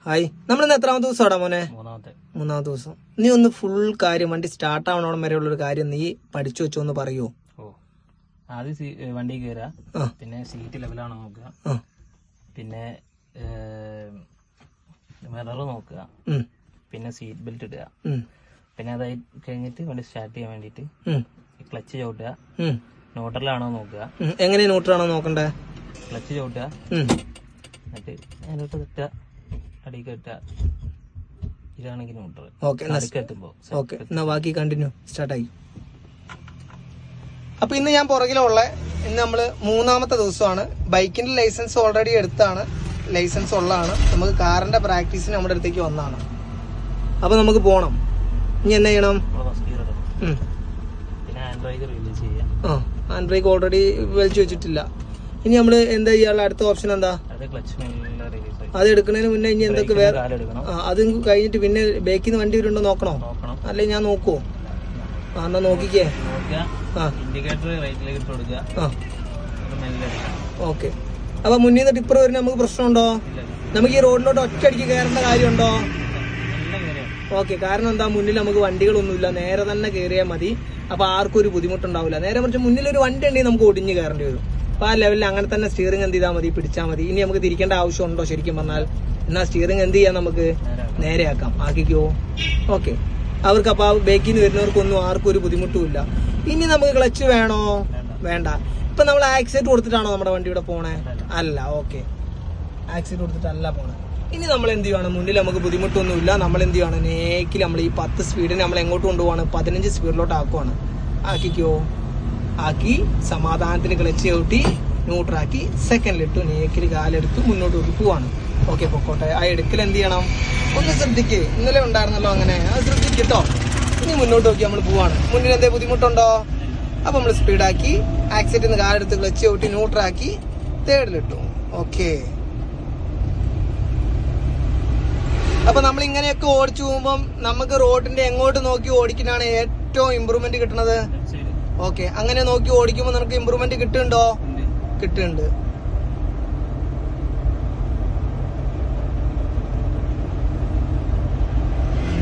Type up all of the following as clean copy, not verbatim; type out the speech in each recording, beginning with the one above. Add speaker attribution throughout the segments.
Speaker 1: Hi, നമ്മളിന്ന് എത്രാമത്തെ ദിവസമാടാ മോനെ? മൂന്നാമത്തെ ദിവസം. നീ ഒന്ന് ഫുൾ കാര്യം വണ്ടി സ്റ്റാർട്ട് ആവണോളം വരെയുള്ള ഒരു കാര്യം നീ പഠിച്ചു വെച്ചോ ഒന്ന് പറയൂ.
Speaker 2: ആദ്യം വണ്ടി കയറുക, പിന്നെ സീറ്റ് ലെവലാണോ നോക്കുക, പിന്നെ മിറർ നോക്കുക, പിന്നെ സീറ്റ് ബെൽറ്റ് ഇടുക, പിന്നെ അത് കഴിഞ്ഞിട്ട് വണ്ടി സ്റ്റാർട്ട് ചെയ്യാൻ വേണ്ടിട്ട് ക്ലച്ച് ചവിട്ടുക, ന്യൂട്രലാണോ നോക്കുക.
Speaker 1: എങ്ങനെ ന്യൂട്രലാണോ നോക്കണ്ടേ?
Speaker 2: ക്ലച്ച് ചവിട്ടുക, എന്നിട്ട് അതിലോട്ട് കിട്ടുക, അടിക്ക് കിട്ടുക. ഇതാണെങ്കിൽ ന്യൂട്രൽ.
Speaker 1: ഓക്കെ, എന്നാ ബാക്കി കണ്ടിന്യൂ. സ്റ്റാർട്ടായി. അപ്പൊ ഇന്ന് ഞാൻ പുറകിലുള്ള ഇന്ന് നമ്മള് മൂന്നാമത്തെ ദിവസമാണ്. ബൈക്കിന്റെ ലൈസൻസ് ഓൾറെഡി എടുത്താണ്, ലൈസൻസ് ഉള്ളതാണ്. നമുക്ക് കാറിന്റെ പ്രാക്ടീസിന് നമ്മുടെ അടുത്തേക്ക് വന്നതാണ്. അപ്പൊ നമുക്ക് പോണം. ഇനി എന്നാ ചെയ്യണം? ഹാൻഡ് ബ്രേക്ക് ഓൾറെഡി വലിച്ചു വെച്ചിട്ടില്ല. ഇനി നമ്മള് എന്താ ചെയ്യാനുള്ള അടുത്ത ഓപ്ഷൻ എന്താ? അത് എടുക്കുന്നതിന് മുന്നേ ഇനി എന്തൊക്കെ വേറെ അത് കഴിഞ്ഞിട്ട് പിന്നെ ബേക്കിൽ നിന്ന് വണ്ടി വരുന്നുണ്ടോ നോക്കണോ? അല്ലെ ഞാൻ നോക്കുവോ? എന്നാ നോക്കിക്കേ. ഓക്കെ. അപ്പൊ മുന്നിൽ നിന്ന് ടിപ്പർ വരുന്ന നമുക്ക് പ്രശ്നമുണ്ടോ? നമുക്ക് ഈ റോഡിലോട്ട് ഒറ്റയടിക്ക് കയറേണ്ട കാര്യമുണ്ടോ? ഓക്കെ. കാരണം എന്താ, മുന്നിൽ നമുക്ക് വണ്ടികളൊന്നുമില്ല, നേരെ തന്നെ കയറിയാൽ മതി. അപ്പൊ ആർക്കും ഒരു ബുദ്ധിമുട്ടുണ്ടാവില്ല. നേരെ മറിച്ച് മുന്നിൽ ഒരു വണ്ടി ഉണ്ടെങ്കിൽ നമുക്ക് ഒടിഞ്ഞ് കയറേണ്ടി വരും. അപ്പൊ ആ ലെവലിൽ അങ്ങനെ തന്നെ സ്റ്റിയറിംഗ് എന്ത് ചെയ്താൽ മതി, പിടിച്ചാൽ മതി. ഇനി നമുക്ക് തിരിക്കേണ്ട ആവശ്യമുണ്ടോ ശരിക്കും പറഞ്ഞാൽ? എന്നാൽ സ്റ്റിയറിംഗ് എന്ത് ചെയ്യാം, നമുക്ക് നേരെയാക്കാം. ആക്കിക്കോ. ഓക്കെ. അവർക്ക് അപ്പൊ ബേക്കിൽ നിന്ന് വരുന്നവർക്കൊന്നും ആർക്കും ഒരു ബുദ്ധിമുട്ടുമില്ല. ഇനി നമുക്ക് ക്ലച്ച് വേണോ? വേണ്ട. ഇപ്പൊ നമ്മൾ ആക്സിഡന്റ് കൊടുത്തിട്ടാണോ നമ്മുടെ വണ്ടിയുടെ പോണേ? അല്ല. ഓക്കെ, ആക്സിഡന്റ് കൊടുത്തിട്ടല്ല പോണേ. ഇനി നമ്മൾ എന്ത് ചെയ്യുവാണ്, മുന്നിൽ നമുക്ക് ബുദ്ധിമുട്ടൊന്നുമില്ല. നമ്മൾ എന്ത് ചെയ്യുവാണ്, നേക്കിൽ നമ്മൾ ഈ 10 സ്പീഡിന് നമ്മൾ എങ്ങോട്ട് കൊണ്ടുപോവാണ്? 15 സ്പീഡിലോട്ട് ആക്കുവാണ്. ആക്കിക്കോ. ആക്കി സമാധാനത്തിന് ക്ലച്ച് ചവിട്ടി ന്യൂട്രാക്കി സെക്കൻഡിലിട്ടു നേക്കിൽ കാലെടുത്ത് മുന്നോട്ട് നോക്കി പോവാണ്. ഓക്കെ, പൊക്കോട്ടെ. ആ എടുക്കൽ എന്ത് ചെയ്യണം? ഒന്ന് ശ്രദ്ധിക്ക്. ഇന്നലെ ഉണ്ടായിരുന്നല്ലോ അങ്ങനെ, അത് ശ്രദ്ധിക്കട്ടോ. ഇനി മുന്നോട്ട് നോക്കി നമ്മൾ പോവാണ്. മുന്നിൽ എന്തേ ബുദ്ധിമുട്ടുണ്ടോ? അപ്പൊ നമ്മൾ സ്പീഡാക്കി ആക്സിഡന്റ് നിന്ന് കാലെടുത്ത് ക്ലച്ച് ചവിട്ടി ന്യൂട്രാക്കി തേർഡിലിട്ടു. ഓക്കെ. അപ്പൊ നമ്മൾ ഇങ്ങനെയൊക്കെ ഓടിച്ചു പോകുമ്പോൾ നമുക്ക് റോഡിന്റെ എങ്ങോട്ട് നോക്കി ഓടിക്കാനാണ് ഏറ്റവും ഇമ്പ്രൂവ്മെന്റ് കിട്ടുന്നത്. ഓക്കെ. അങ്ങനെ നോക്കി ഓടിക്കുമ്പോൾ നമുക്ക് ഇമ്പ്രൂവ്മെന്റ് കിട്ടുന്നുണ്ടോ? കിട്ടുന്നുണ്ട്.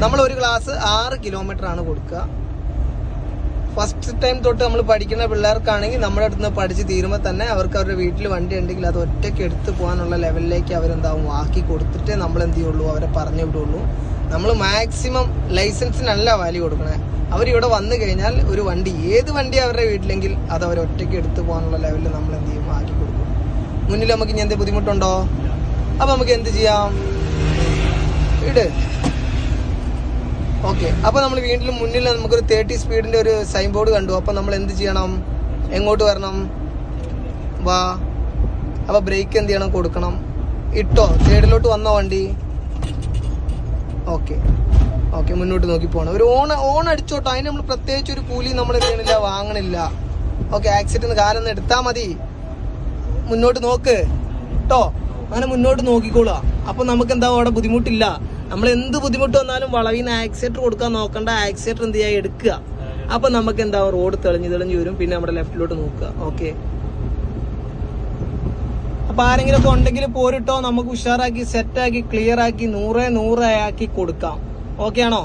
Speaker 1: നമ്മൾ ഒരു ക്ലാസ് 6 കിലോമീറ്റർ ആണ് കൊടുക്കുക. ഫസ്റ്റ് ടൈം തൊട്ട് നമ്മൾ പഠിക്കുന്ന പിള്ളേർക്കാണെങ്കിൽ നമ്മുടെ അടുത്ത് നിന്ന് പഠിച്ച് തീരുമ്പോൾ തന്നെ അവർക്ക് അവരുടെ വീട്ടിൽ വണ്ടി ഉണ്ടെങ്കിൽ അത് ഒറ്റയ്ക്ക് എടുത്ത് പോകാനുള്ള ലെവലിലേക്ക് അവരെന്താവും ആക്കി കൊടുത്തിട്ടേ നമ്മൾ എന്ത് ചെയ്യുള്ളൂ, അവരെ പറഞ്ഞു വിടുള്ളൂ. നമ്മൾ മാക്സിമം ലൈസൻസിനല്ല വാല്യൂ കൊടുക്കണേ. അവരിവിടെ വന്നു കഴിഞ്ഞാൽ ഒരു വണ്ടി, ഏത് വണ്ടി അവരുടെ വീട്ടിലെങ്കിൽ അത് അവർ ഒറ്റയ്ക്ക് എടുത്തു പോകാനുള്ള ലെവലിൽ നമ്മൾ എന്ത് ചെയ്യും, ആക്കി കൊടുക്കും. മുന്നിൽ നമുക്ക് ഇനി എന്ത് ബുദ്ധിമുട്ടുണ്ടോ? അപ്പൊ നമുക്ക് എന്ത് ചെയ്യാം, ഇട്. ഓക്കെ. അപ്പൊ നമ്മൾ വീട്ടിൽ മുന്നിൽ നമുക്കൊരു 30 സ്പീഡിന്റെ ഒരു സൈൻ ബോർഡ് കണ്ടു. അപ്പൊ നമ്മൾ എന്ത് ചെയ്യണം, എങ്ങോട്ട് വരണം? വാ. അപ്പൊ ബ്രേക്ക് എന്ത് ചെയ്യണം, കൊടുക്കണം. ഇട്ടോ, സൈഡിലോട്ട് വന്നോ വണ്ടി? ഓക്കെ. ഓക്കെ, മുന്നോട്ട് നോക്കി പോകണം. ഒരു ഓൺ അടിച്ചോട്ടോ. അതിന് നമ്മൾ പ്രത്യേകിച്ച് ഒരു കൂലി നമ്മൾ ചെയ്യണില്ല, വാങ്ങണില്ല. ഓക്കെ. ആക്സിഡന്റ് കാലൊന്ന് എടുത്താൽ മതി. മുന്നോട്ട് നോക്ക് കേട്ടോ. അങ്ങനെ മുന്നോട്ട് നോക്കിക്കോളാം. അപ്പൊ നമുക്ക് എന്താ അവിടെ ബുദ്ധിമുട്ടില്ല. നമ്മൾ എന്ത് ബുദ്ധിമുട്ട് വന്നാലും വളവിന്ന് ആക്സിലേറ്റർ കൊടുക്കാൻ നോക്കണ്ട. ആക്സിലേറ്റർ എന്ത് ചെയ്യാ, എടുക്കുക. അപ്പൊ നമുക്ക് എന്താ, റോഡ് തെളിഞ്ഞ് വരും. പിന്നെ നമ്മുടെ ലെഫ്റ്റിലോട്ട് നോക്കുക. ഓക്കെ. അപ്പൊ ആരെങ്കിലും ഒക്കെ ഉണ്ടെങ്കിൽ പോരിട്ടോ, നമുക്ക് ഉഷാറാക്കി സെറ്റാക്കി ക്ലിയർ ആക്കി 100 ആക്കി കൊടുക്കാം. ഓക്കെ ആണോ?